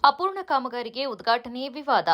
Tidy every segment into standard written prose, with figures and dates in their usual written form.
ಅಪೂರ್ಣ ಕಾಮಗಾರಿಗೆ ಉದ್ಘಾಟನೆ ವಿವಾದ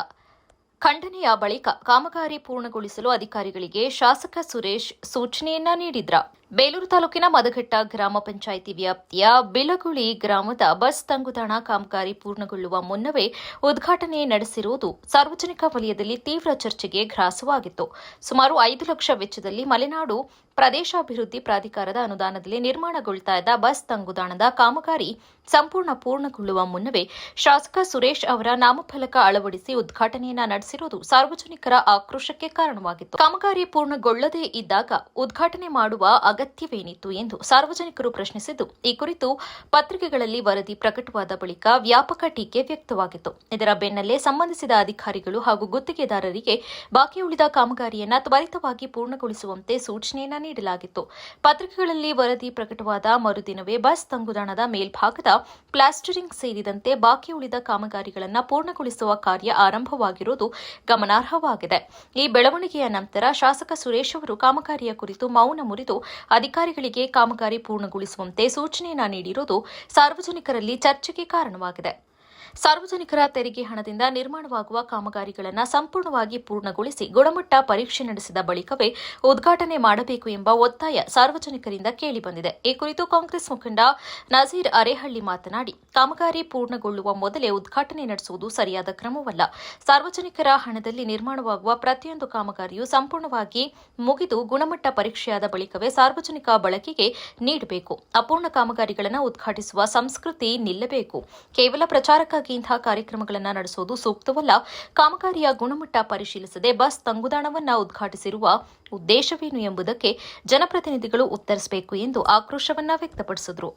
ಖಂಡನೆಯ ಬಳಿಕ ಕಾಮಗಾರಿ ಪೂರ್ಣಗೊಳಿಸಲು ಅಧಿಕಾರಿಗಳಿಗೆ ಶಾಸಕ ಸುರೇಶ್ ಸೂಚನೆಯನ್ನ ನೀಡಿದ್ರ. ಬೇಲೂರು ತಾಲೂಕಿನ ಮದಘಟ್ಟ ಗ್ರಾಮ ಪಂಚಾಯಿತಿ ವ್ಯಾಪ್ತಿಯ ಬಿಲಗುಳಿ ಗ್ರಾಮದ ಬಸ್ ತಂಗುದಾಣ ಕಾಮಗಾರಿ ಪೂರ್ಣಗೊಳ್ಳುವ ಮುನ್ನವೇ ಉದ್ಘಾಟನೆ ನಡೆಸಿರುವುದು ಸಾರ್ವಜನಿಕ ವಲಯದಲ್ಲಿ ತೀವ್ರ ಚರ್ಚೆಗೆ ಗ್ರಾಸವಾಗಿತ್ತು. ಸುಮಾರು 5 ಲಕ್ಷ ವೆಚ್ಚದಲ್ಲಿ ಮಲೆನಾಡು ಪ್ರದೇಶಾಭಿವೃದ್ಧಿ ಪ್ರಾಧಿಕಾರದ ಅನುದಾನದಲ್ಲಿ ನಿರ್ಮಾಣಗೊಳ್ತಾ ಇದ್ದ ಬಸ್ ತಂಗುದಾಣದ ಕಾಮಗಾರಿ ಸಂಪೂರ್ಣ ಪೂರ್ಣಗೊಳ್ಳುವ ಮುನ್ನವೇ ಶಾಸಕ ಸುರೇಶ್ ಅವರ ನಾಮಫಲಕ ಅಳವಡಿಸಿ ಉದ್ಘಾಟನೆಯನ್ನ ನಡೆಸಿರುವುದು ಸಾರ್ವಜನಿಕರ ಆಕ್ರೋಶಕ್ಕೆ ಕಾರಣವಾಗಿತ್ತು. ಕಾಮಗಾರಿ ಪೂರ್ಣಗೊಳ್ಳದೇ ಇದ್ದಾಗ ಉದ್ಘಾಟನೆ ಮಾಡುವ ಅಗತ್ಯವೇನಿತ್ತು ಎಂದು ಸಾರ್ವಜನಿಕರು ಪ್ರಶ್ನಿಸಿದ್ದು, ಈ ಕುರಿತು ಪತ್ರಿಕೆಗಳಲ್ಲಿ ವರದಿ ಪ್ರಕಟವಾದ ಬಳಿಕ ವ್ಯಾಪಕ ಟೀಕೆ ವ್ಯಕ್ತವಾಗಿತ್ತು. ಇದರ ಬೆನ್ನಲ್ಲೇ ಸಂಬಂಧಿಸಿದ ಅಧಿಕಾರಿಗಳು ಹಾಗೂ ಗುತ್ತಿಗೆದಾರರಿಗೆ ಬಾಕಿ ಉಳಿದ ಕಾಮಗಾರಿಯನ್ನ ತ್ವರಿತವಾಗಿ ಪೂರ್ಣಗೊಳಿಸುವಂತೆ ಸೂಚನೆಯನ್ನ ನೀಡಲಾಗಿತ್ತು. ಪತ್ರಿಕೆಗಳಲ್ಲಿ ವರದಿ ಪ್ರಕಟವಾದ ಮರುದಿನವೇ ಬಸ್ ತಂಗುದಾಣದ ಮೇಲ್ಭಾಗದ ಪ್ಲಾಸ್ಟರಿಂಗ್ ಸೇರಿದಂತೆ ಬಾಕಿ ಉಳಿದ ಕಾಮಗಾರಿಗಳನ್ನು ಪೂರ್ಣಗೊಳಿಸುವ ಕಾರ್ಯ ಆರಂಭವಾಗಿರುವುದು ಗಮನಾರ್ಹವಾಗಿದೆ. ಈ ಬೆಳವಣಿಗೆಯ ನಂತರ ಶಾಸಕ ಸುರೇಶ್ ಅವರು ಕಾಮಗಾರಿಯ ಕುರಿತು ಮೌನ ಮುರಿದು ಅಧಿಕಾರಿಗಳಿಗೆ ಕಾಮಗಾರಿ ಪೂರ್ಣಗೊಳಿಸುವಂತೆ ಸೂಚನೆಯನ್ನ ನೀಡಿರುವುದು ಸಾರ್ವಜನಿಕರಲ್ಲಿ ಚರ್ಚೆಗೆ ಕಾರಣವಾಗಿದೆ. ಸಾರ್ವಜನಿಕರ ತೆರಿಗೆ ಹಣದಿಂದ ನಿರ್ಮಾಣವಾಗುವ ಕಾಮಗಾರಿಗಳನ್ನು ಸಂಪೂರ್ಣವಾಗಿ ಪೂರ್ಣಗೊಳಿಸಿ ಗುಣಮಟ್ಟ ಪರೀಕ್ಷೆ ನಡೆಸಿದ ಬಳಿಕವೇ ಉದ್ಘಾಟನೆ ಮಾಡಬೇಕು ಎಂಬ ಒತ್ತಾಯ ಸಾರ್ವಜನಿಕರಿಂದ ಕೇಳಿಬಂದಿದೆ. ಈ ಕುರಿತು ಕಾಂಗ್ರೆಸ್ ಮುಖಂಡ ನಜೀರ್ ಅರೇಹಳ್ಳಿ ಮಾತನಾಡಿ, ಕಾಮಗಾರಿ ಪೂರ್ಣಗೊಳ್ಳುವ ಮೊದಲೇ ಉದ್ಘಾಟನೆ ನಡೆಸುವುದು ಸರಿಯಾದ ಕ್ರಮವಲ್ಲ. ಸಾರ್ವಜನಿಕರ ಹಣದಲ್ಲಿ ನಿರ್ಮಾಣವಾಗುವ ಪ್ರತಿಯೊಂದು ಕಾಮಗಾರಿಯೂ ಸಂಪೂರ್ಣವಾಗಿ ಮುಗಿದು ಗುಣಮಟ್ಟ ಪರೀಕ್ಷೆಯಾದ ಬಳಿಕವೇ ಸಾರ್ವಜನಿಕ ಬಳಕೆಗೆ ನೀಡಬೇಕು. ಅಪೂರ್ಣ ಕಾಮಗಾರಿಗಳನ್ನು ಉದ್ಘಾಟಿಸುವ ಸಂಸ್ಕೃತಿ ನಿಲ್ಲಬೇಕು. ಕೇವಲ ಪ್ರಚಾರಕ್ಕಾಗಿ ಇಂತಹ ಕಾರ್ಯಕ್ರಮಗಳನ್ನು ನಡೆಸುವುದು ಸೂಕ್ತವಲ್ಲ. ಕಾಮಗಾರಿಯ ಗುಣಮಟ್ಟ ಪರಿಶೀಲಿಸದೆ ಬಸ್ ತಂಗುದಾಣವನ್ನು ಉದ್ಘಾಟಿಸಿರುವ ಉದ್ದೇಶವೇನು ಎಂಬುದಕ್ಕೆ ಜನಪ್ರತಿನಿಧಿಗಳು ಉತ್ತರಿಸಬೇಕು ಎಂದು ಆಕ್ರೋಶವನ್ನ ವ್ಯಕ್ತಪಡಿಸಿದರು.